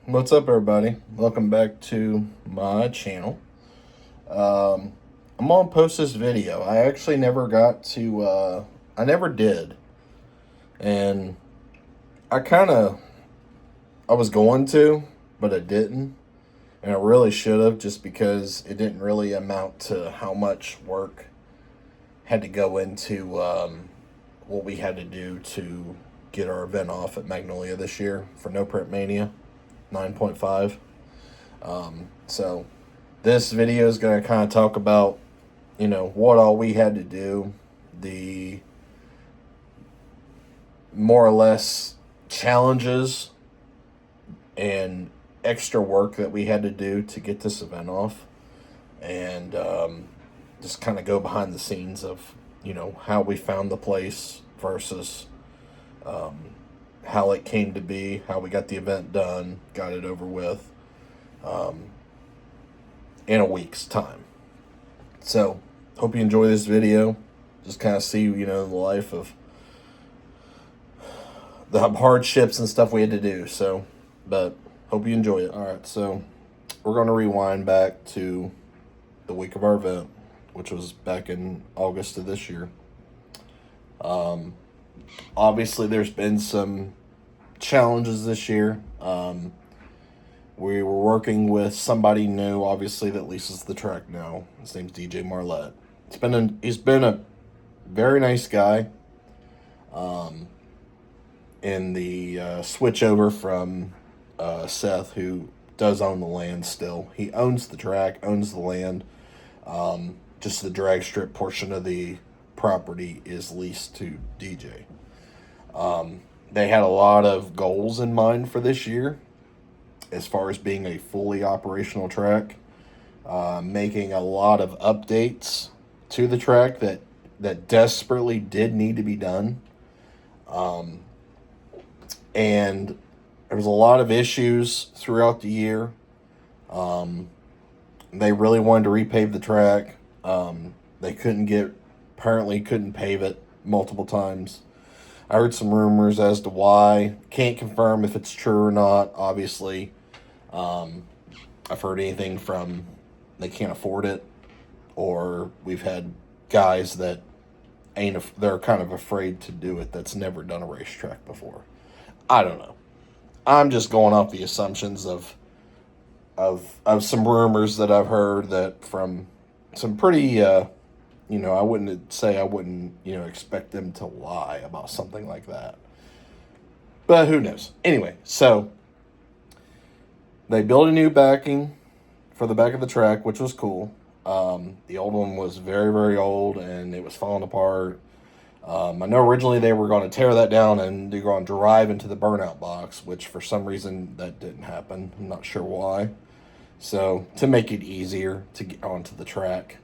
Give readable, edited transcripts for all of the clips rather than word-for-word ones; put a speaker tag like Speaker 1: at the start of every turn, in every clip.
Speaker 1: What's up, everybody? Welcome back to my channel. I'm gonna post this video. I actually never got to, I never did. And I I was going to, but I didn't. And I really should have, just because it didn't really amount to how much work had to go into what we had to do to get our event off at Magnolia this year for No Prep Mania 9.5. So this video is going to kind of talk about, what all we had to do, the more or less challenges and extra work that we had to do to get this event off, and just kind of go behind the scenes of, how we found the place versus how it came to be, how we got the event done, got it over with in a week's time. So, hope you enjoy this video. Just kind of see, the life of the hardships and stuff we had to do. So, but hope you enjoy it. All right, so we're going to rewind back to the week of our event, which was back in August of this year. Obviously, there's been some challenges this year. We were working with somebody new, obviously, that leases the track now. His name's DJ Marlette. He's been a very nice guy. In the switch over from Seth, who does own the land still. He owns the track, owns the land. Just the drag strip portion of the property is leased to DJ. They had a lot of goals in mind for this year as far as being a fully operational track, making a lot of updates to the track that desperately did need to be done. And there was a lot of issues throughout the year. They really wanted to repave the track. They apparently couldn't pave it multiple times. I heard some rumors as to why. Can't confirm if it's true or not, obviously. I've heard anything from they can't afford it, or we've had guys that they're kind of afraid to do it that's never done a racetrack before. I don't know. I'm just going off the assumptions of some rumors that I've heard that from some pretty I wouldn't expect them to lie about something like that. But who knows? Anyway, so they built a new backing for the back of the track, which was cool. The old one was very, very old, and it was falling apart. I know originally they were going to tear that down and they're going to drive into the burnout box, which for some reason that didn't happen. I'm not sure why. So to make it easier to get onto the track,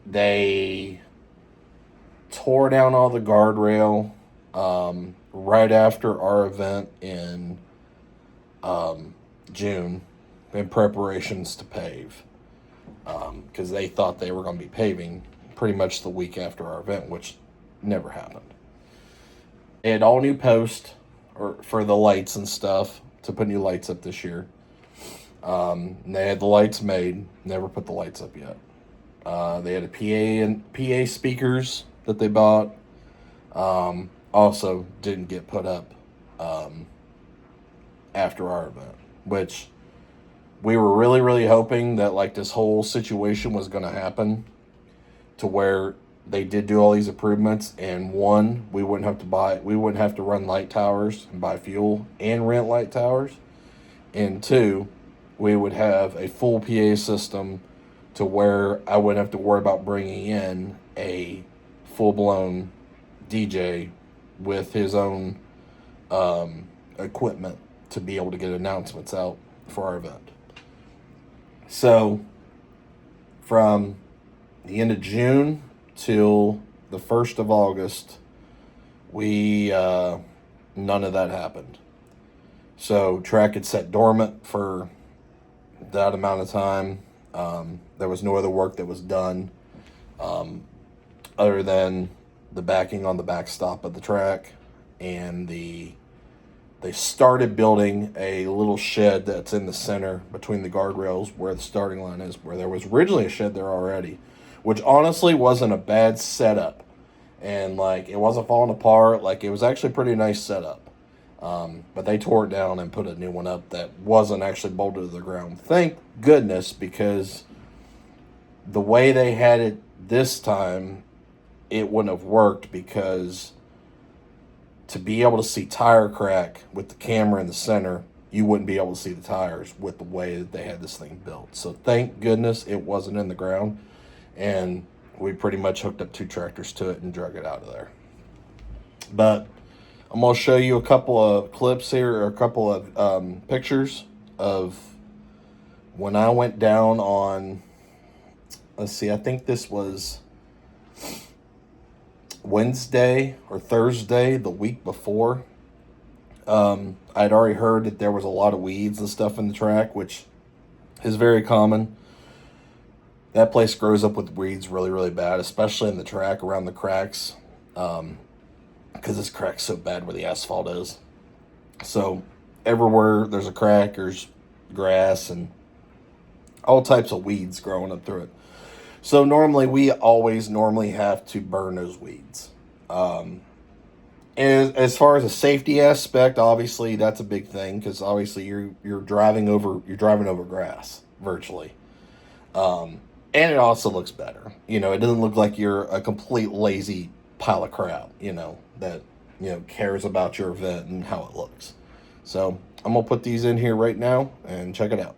Speaker 1: they tore down all the guardrail right after our event in June in preparations to pave, because they thought they were going to be paving pretty much the week after our event, which never happened. They had all new posts for the lights and stuff to put new lights up this year. They had the lights made, never put the lights up yet. They had a PA speakers that they bought, also didn't get put up after our event, which we were really, really hoping that like this whole situation was going to happen to where they did do all these improvements, and one, we wouldn't have to run light towers and buy fuel and rent light towers, and two, we would have a full PA system to where I wouldn't have to worry about bringing in a full-blown DJ with his own equipment to be able to get announcements out for our event. So from the end of June till the 1st of August, none of that happened. So track had sat dormant for that amount of time. There was no other work that was done other than the backing on the backstop of the track and the They started building a little shed that's in the center between the guardrails where the starting line is, where there was originally a shed there already, which honestly wasn't a bad setup. And like, it wasn't falling apart. Like, it was actually a pretty nice setup. But they tore it down and put a new one up that wasn't actually bolted to the ground. Thank goodness, because the way they had it this time, it wouldn't have worked, because to be able to see tire crack with the camera in the center, you wouldn't be able to see the tires with the way that they had this thing built. So thank goodness it wasn't in the ground, and we pretty much hooked up 2 tractors to it and drug it out of there. But I'm going to show you a couple of clips here, or a couple of pictures of when I went down on, let's see, I think this was Wednesday or Thursday the week before. I'd already heard that there was a lot of weeds and stuff in the track, which is very common. That place grows up with weeds really, really bad, especially in the track around the cracks, because this crack's so bad where the asphalt is. So everywhere there's a crack, there's grass and all types of weeds growing up through it. So we always have to burn those weeds. And as far as a safety aspect, obviously that's a big thing, because obviously you're driving over grass virtually. And it also looks better. It doesn't look like you're a complete lazy pile of crap, that cares about your event and how it looks. So I'm gonna put these in here right now and check it out.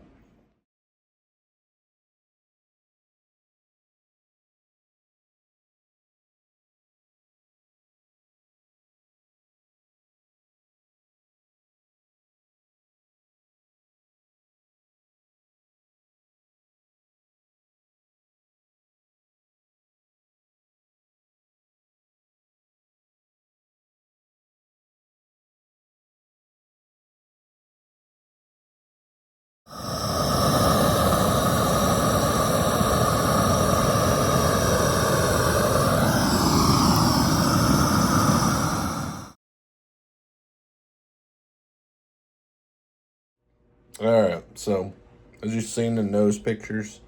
Speaker 1: All right, so as you've seen in those pictures,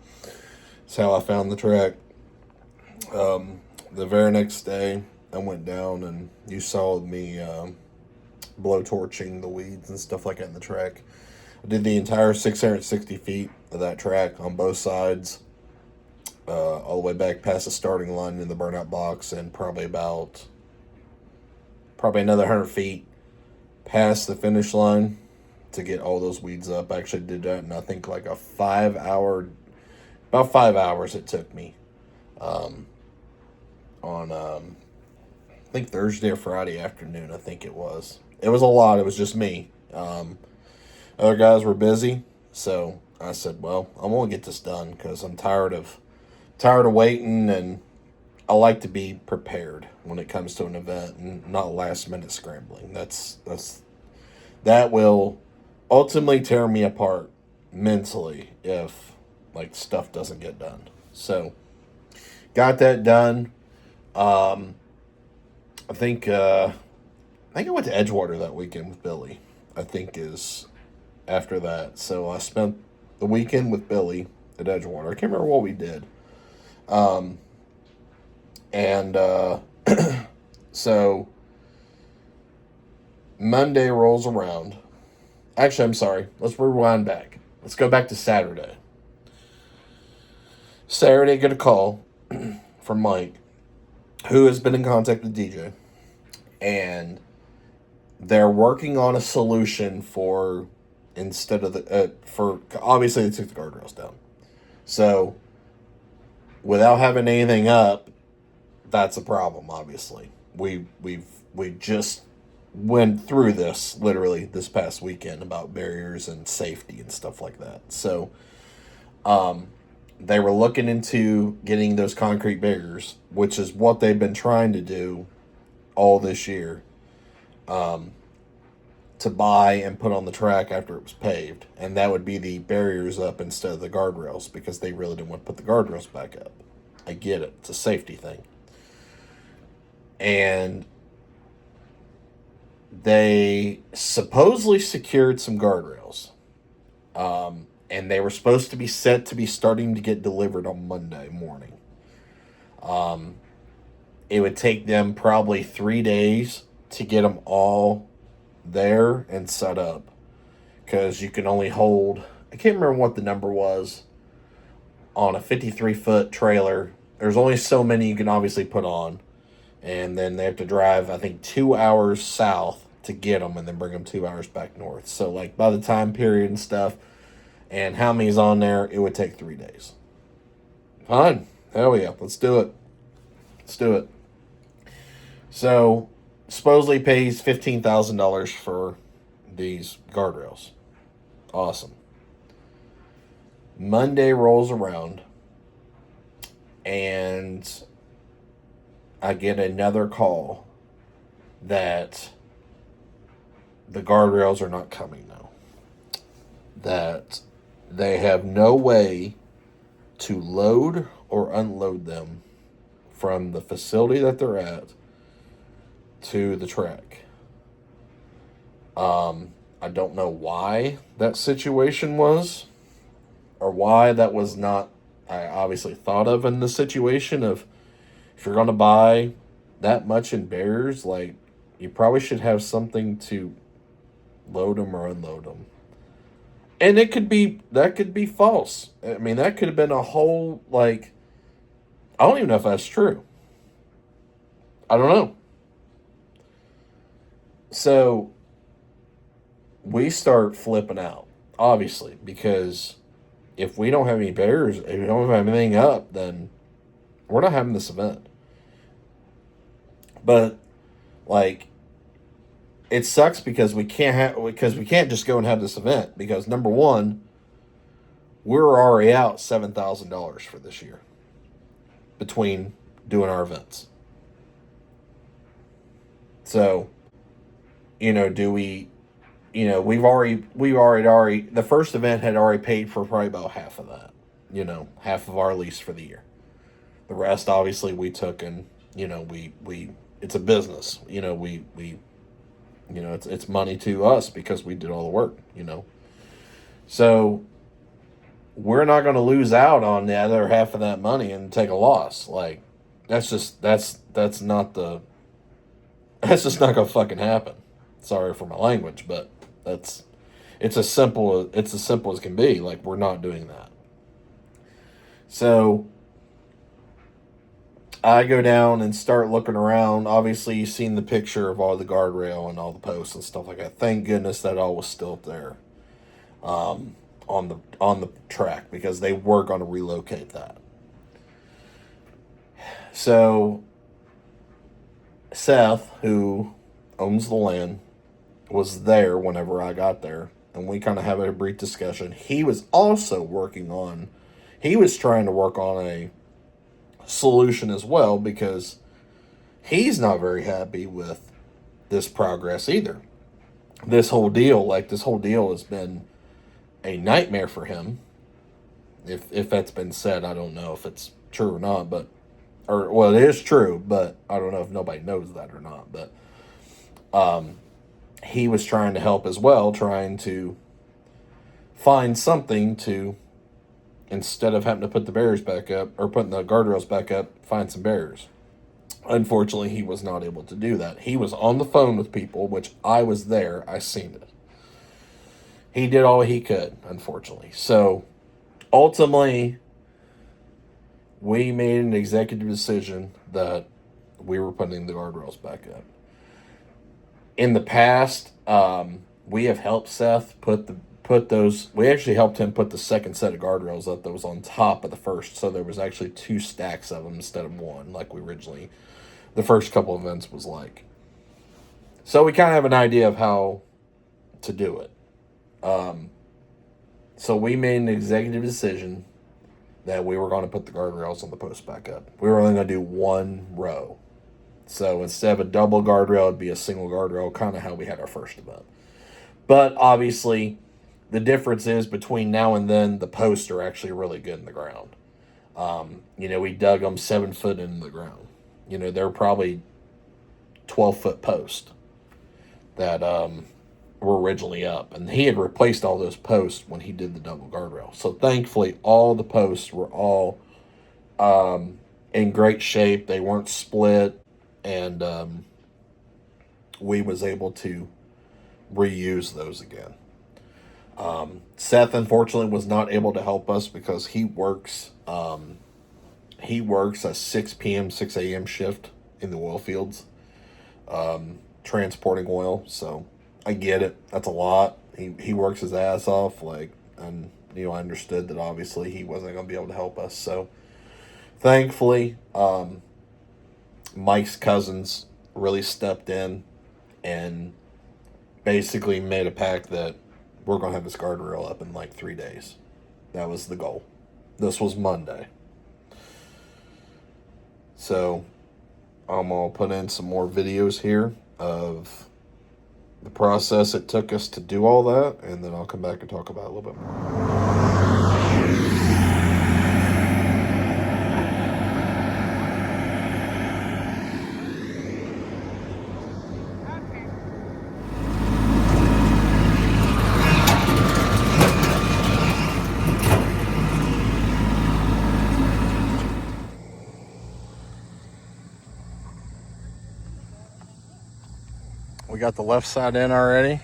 Speaker 1: it's how I found the track. The very next day, I went down and you saw me blow torching the weeds and stuff like that in the track. I did the entire 660 feet of that track on both sides, all the way back past the starting line in the burnout box, and probably another 100 feet past the finish line to get all those weeds up. I actually did that in, I think, like about 5 hours it took me. On I think Thursday or Friday afternoon, I think it was. It was a lot. It was just me. Other guys were busy, so I said, "Well, I'm gonna get this done, because I'm tired of waiting, and I like to be prepared when it comes to an event and not last minute scrambling. That will ultimately tear me apart mentally if like stuff doesn't get done." So got that done. I think I went to Edgewater that weekend with Billy. I think is after that. So I spent the weekend with Billy at Edgewater. I can't remember what we did. And so Monday rolls around. Actually, I'm sorry. Let's rewind back. Let's go back to Saturday. Saturday, get a call from Mike, who has been in contact with DJ, and they're working on a solution for, instead of for obviously they took the guardrails down. So without having anything up, that's a problem. Obviously, we just went through this literally this past weekend about barriers and safety and stuff like that. So they were looking into getting those concrete barriers, which is what they've been trying to do all this year, to buy and put on the track after it was paved. And that would be the barriers up instead of the guardrails, because they really didn't want to put the guardrails back up. I get it. It's a safety thing. And They supposedly secured some guardrails. And they were supposed to be set to be starting to get delivered on Monday morning. It would take them probably 3 days to get them all there and set up, because you can only hold, I can't remember what the number was on a 53-foot trailer. There's only so many you can obviously put on, and then they have to drive, I think, 2 hours south to get them, and then bring them 2 hours back north. So, like, by the time period and stuff, and how many's on there, it would take 3 days. Fine. Hell yeah. Let's do it. Let's do it. So, supposedly pays $15,000 for these guardrails. Awesome. Monday rolls around, and I get another call that the guardrails are not coming now. That they have no way to load or unload them from the facility that they're at to the track. I don't know why that situation was, or why that was not, I obviously thought of in the situation of, if you're going to buy that much in bears, like, you probably should have something to load them or unload them. And that could be false. I mean, that could have been a whole, like, I don't even know if that's true. I don't know. So we start flipping out, obviously, because if we don't have any bears, if we don't have anything up, then we're not having this event. But, like, it sucks because we can't just go and have this event, because number one, we're already out $7,000 for this year between doing our events. So, do we, we've already the first event had already paid for probably about half of that, half of our lease for the year. The rest, obviously, we took, and, we it's a business, it's money to us because we did all the work, So we're not going to lose out on the other half of that money and take a loss. Like, that's just not going to fucking happen. Sorry for my language, but it's as simple as can be. Like, we're not doing that. So I go down and start looking around. Obviously, you've seen the picture of all the guardrail and all the posts and stuff like that. Thank goodness that all was still there, on the track, because they were going to relocate that. So Seth, who owns the land, was there whenever I got there, and we kind of have a brief discussion. He was also he was trying to work on a solution as well, because he's not very happy with this progress either. This whole deal has been a nightmare for him. If that's been said, I don't know if it's true or not, it is true, but I don't know if nobody knows that or not. But he was trying to help as well, trying to find something to, instead of having to put the barriers back up, or putting the guardrails back up, find some barriers. Unfortunately, he was not able to do that. He was on the phone with people, which I was there. I seen it. He did all he could, unfortunately. So, ultimately, we made an executive decision that we were putting the guardrails back up. In the past, we have helped Seth put those. We actually helped him put the second set of guardrails up that was on top of the first, so there was actually 2 stacks of them instead of one, like we originally, the first couple of events was like. So we kind of have an idea of how to do it. So we made an executive decision that we were going to put the guardrails on the post back up. We were only going to do one row. So instead of a double guardrail, it'd be a single guardrail, kind of how we had our first event. But obviously, the difference is between now and then, the posts are actually really good in the ground. We dug them 7 foot into the ground. They're probably 12-foot posts. that were originally up, and he had replaced all those posts when he did the double guardrail. So thankfully, all the posts were all in great shape. They weren't split, and we was able to reuse those again. Seth unfortunately was not able to help us because he works a 6 p.m. 6 a.m. shift in the oil fields, transporting oil. So I get it. That's a lot. He works his ass off. And I understood that obviously he wasn't going to be able to help us. So thankfully, Mike's cousins really stepped in and basically made a pact that we're going to have this guardrail up in like 3 days. That was the goal. This was Monday. So I'm going to put in some more videos here of the process it took us to do all that, and then I'll come back and talk about it a little bit more. We got the left side in already.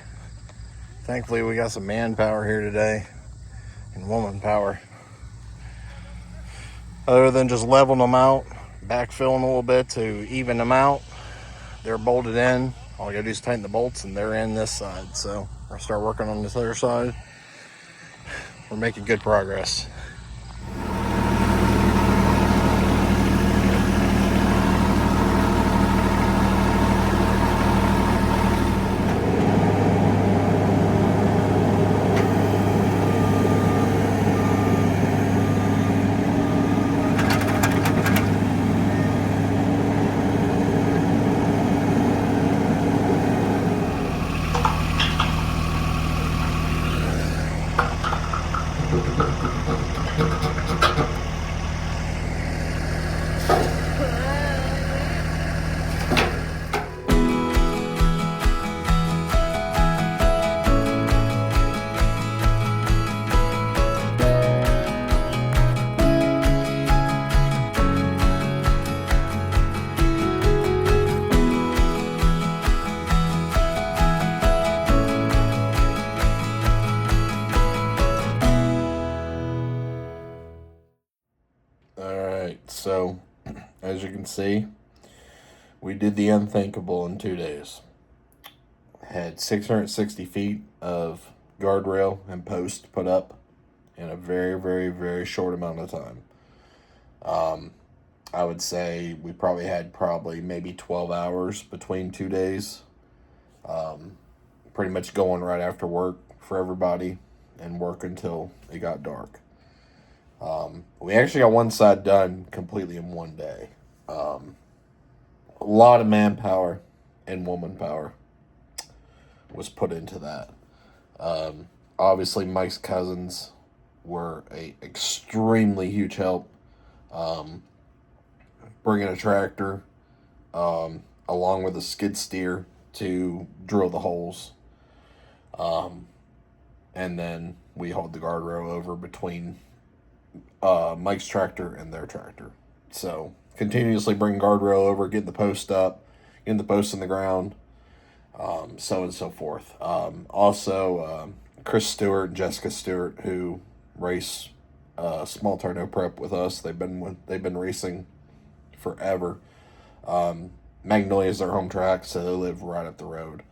Speaker 1: Thankfully, we got some manpower here today and woman power. Other than just leveling them out, backfilling a little bit to even them out, they're bolted in. All I gotta do is tighten the bolts and they're in this side. So I'll start working on this other side. We're making good progress. Alright, so as you can see, we did the unthinkable in 2 days. Had 660 feet of guardrail and post put up in a very, very, very short amount of time. I would say we probably had maybe 12 hours between 2 days. Pretty much going right after work for everybody and work until it got dark. We actually got one side done completely in 1 day. A lot of manpower and woman power was put into that. Obviously, Mike's cousins were a extremely huge help. Bringing a tractor along with a skid steer to drill the holes. And then we hauled the guardrail over between Mike's tractor and their tractor. So continuously bring guardrail over, getting the post up, getting the post in the ground, so on and so forth. Also, Chris Stewart and Jessica Stewart, who race small tire No Prep with us. They've been racing forever. Magnolia is their home track, so they live right up the road.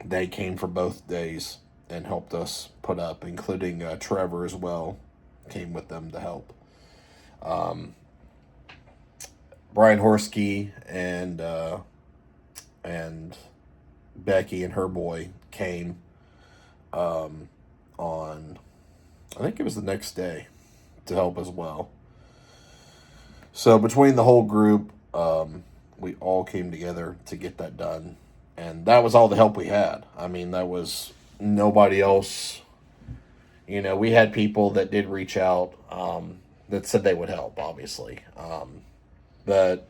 Speaker 1: They came for both days and helped us put up, including Trevor as well. Came with them to help. Brian Horsky and Becky and her boy came on, I think it was the next day, to help as well. So between the whole group, we all came together to get that done, and that was all the help we had. I mean, that was nobody else. We had people that did reach out that said they would help, obviously. But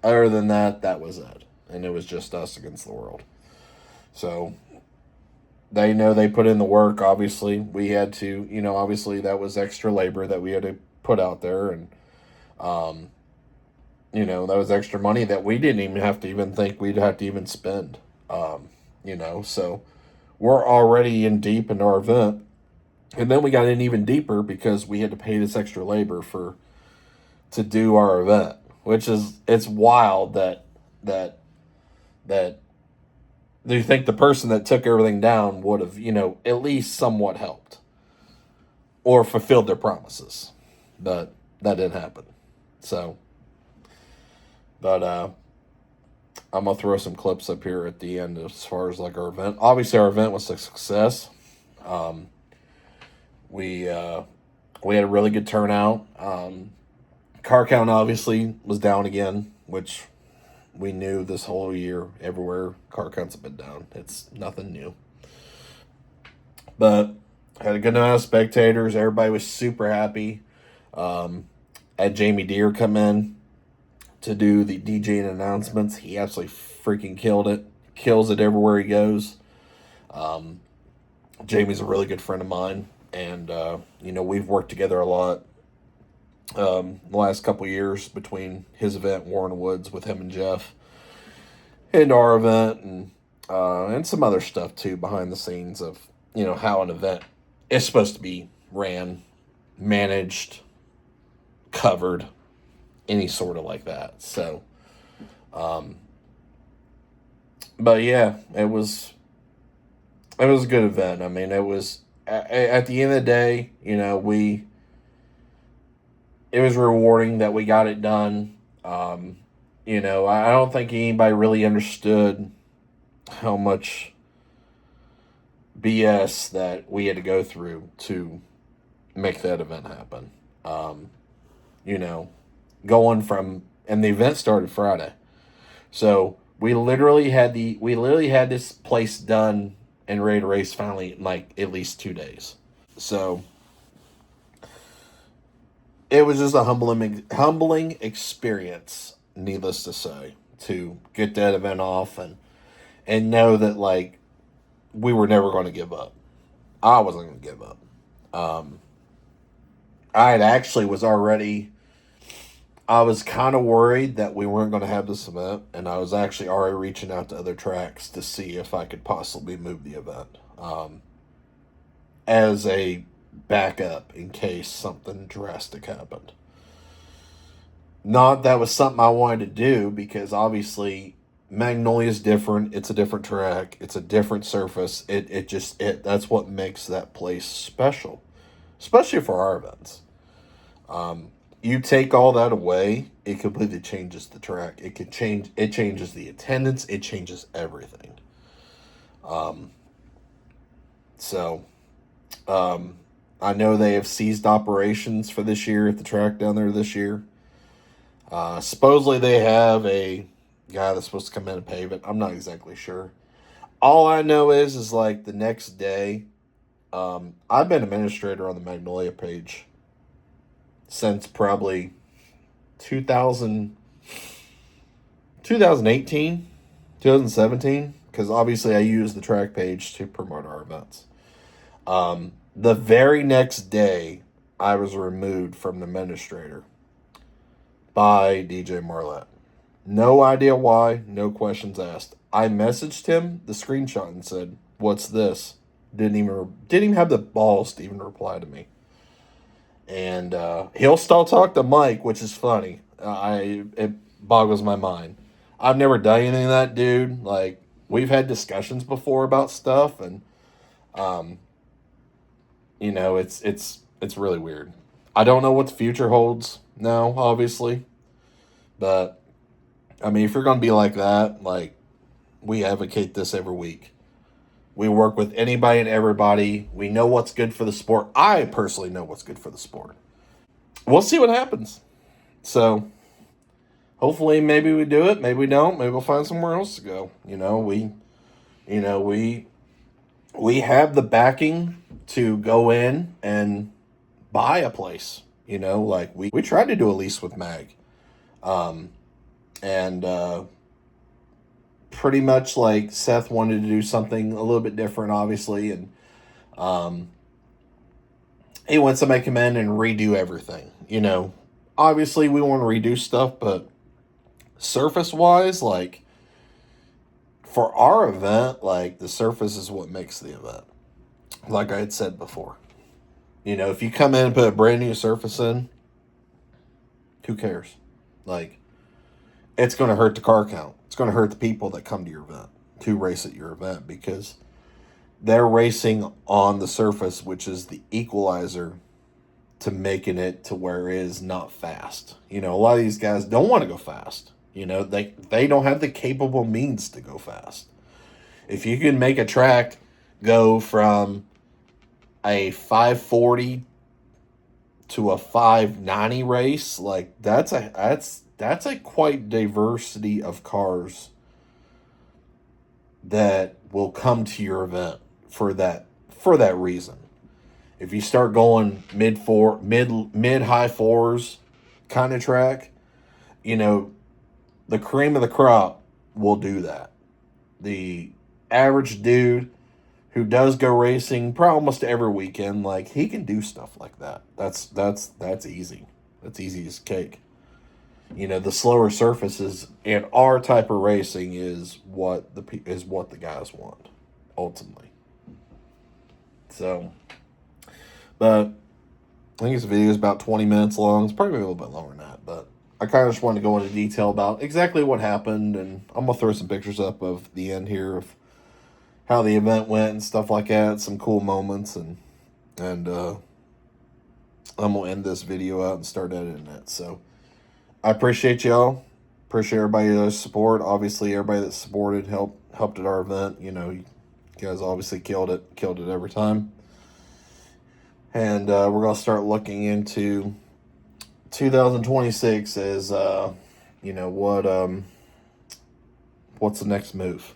Speaker 1: other than that, that was it. And it was just us against the world. So they know they put in the work. Obviously, we had to, obviously that was extra labor that we had to put out there. And, um, that was extra money that we didn't even have to even think we'd have to even spend. So we're already in deep in our event. And then we got in even deeper because we had to pay this extra labor to do our event, which is, it's wild that that do you think the person that took everything down would have, at least somewhat helped or fulfilled their promises. But that didn't happen. So, but I'm gonna throw some clips up here at the end as far as like our event. Obviously, our event was a success. Um, we had a really good turnout. Car count obviously was down again, which we knew this whole year. Everywhere car counts have been down. It's nothing new. But had a good amount of spectators. Everybody was super happy. Had Jamie Deere come in to do the DJing announcements. He absolutely freaking killed it. Kills it everywhere he goes. Jamie's a really good friend of mine, and we've worked together a lot the last couple years between his event, Warren Woods, with him and Jeff, and our event, and some other stuff too behind the scenes of how an event is supposed to be ran, managed, covered, any sort of like that. So, but yeah, it was a good event. I mean, it was at the end of the day, it was rewarding that we got it done. I don't think anybody really understood how much BS that we had to go through to make that event happen. You know, Going from, and the event started Friday, so we literally had this place done and ready to race finally in like at least 2 days. So it was just a humbling experience, needless to say, to get that event off and know that like we were never going to give up. I wasn't going to give up. Um, I had actually was already. I was kind of worried that we weren't going to have this event, and I was actually already reaching out to other tracks to see if I could possibly move the event as a backup in case something drastic happened. Not that was something I wanted to do because obviously Magnolia is different. It's a different track. It's a different surface. It that's what makes that place special, especially for our events. You take all that away, it completely changes the track. It changes the attendance. It changes everything. Um, so, I know they have ceased operations for this year at the track down there this year. Supposedly they have a guy that's supposed to come in and pave it. I'm not exactly sure. All I know is like the next day, I've been administrator on the Magnolia page since probably 2000, 2018, 2017, because obviously I use the track page to promote our events. The very next day, I was removed from the administrator by DJ Marlette. No idea why, no questions asked. I messaged him the screenshot and said, "What's this?" Didn't even have the balls to even reply to me. And he'll still talk to Mike, which is funny. It boggles my mind. I've never done anything to that dude. Like we've had discussions before about stuff, and um, it's really weird. I don't know what the future holds now, obviously, but I mean, if you're gonna be like that, like we advocate this every week. We work with anybody and everybody. We know what's good for the sport. I personally know what's good for the sport. We'll see what happens. So hopefully maybe we do it, maybe we don't, maybe we'll find somewhere else to go. You know, we have the backing to go in and buy a place. Like we tried to do a lease with Mag. And pretty much like Seth wanted to do something a little bit different, obviously, and he wants somebody to come in and redo everything. You know, obviously we want to redo stuff, but surface wise, like for our event, like the surface is what makes the event. Like I had said before, you know, if you come in and put a brand new surface in, who cares? Like, it's going to hurt the car count. It's going to hurt the people that come to your event, to race at your event, because they're racing on the surface, which is the equalizer to making it to where it is not fast. You know, a lot of these guys don't want to go fast. You know, they don't have the capable means to go fast. If you can make a track go from a 540 to a 590 race, like that's a quite diversity of cars that will come to your event for that reason. If you start going mid high fours kind of track, you know, the cream of the crop will do that. The average dude who does go racing probably almost every weekend, like he can do stuff like that. That's easy. That's easy as cake. You know, the slower surfaces in our type of racing is what the guys want ultimately. So, but I think this video is about 20 minutes long. It's probably a little bit longer than that, but I kind of just wanted to go into detail about exactly what happened, and I'm gonna throw some pictures up of the end here of how the event went and stuff like that. Some cool moments, and I'm gonna end this video out and start editing it. So I appreciate y'all. Appreciate everybody's support. Obviously, everybody that supported helped at our event. You know, you guys obviously killed it every time. And we're gonna start looking into 2026 as you know what's the next move?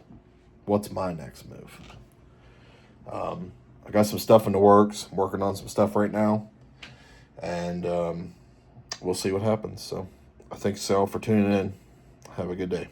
Speaker 1: What's my next move? I got some stuff in the works. I'm working on some stuff right now, and we'll see what happens. So, I thank you all for tuning in. Have a good day.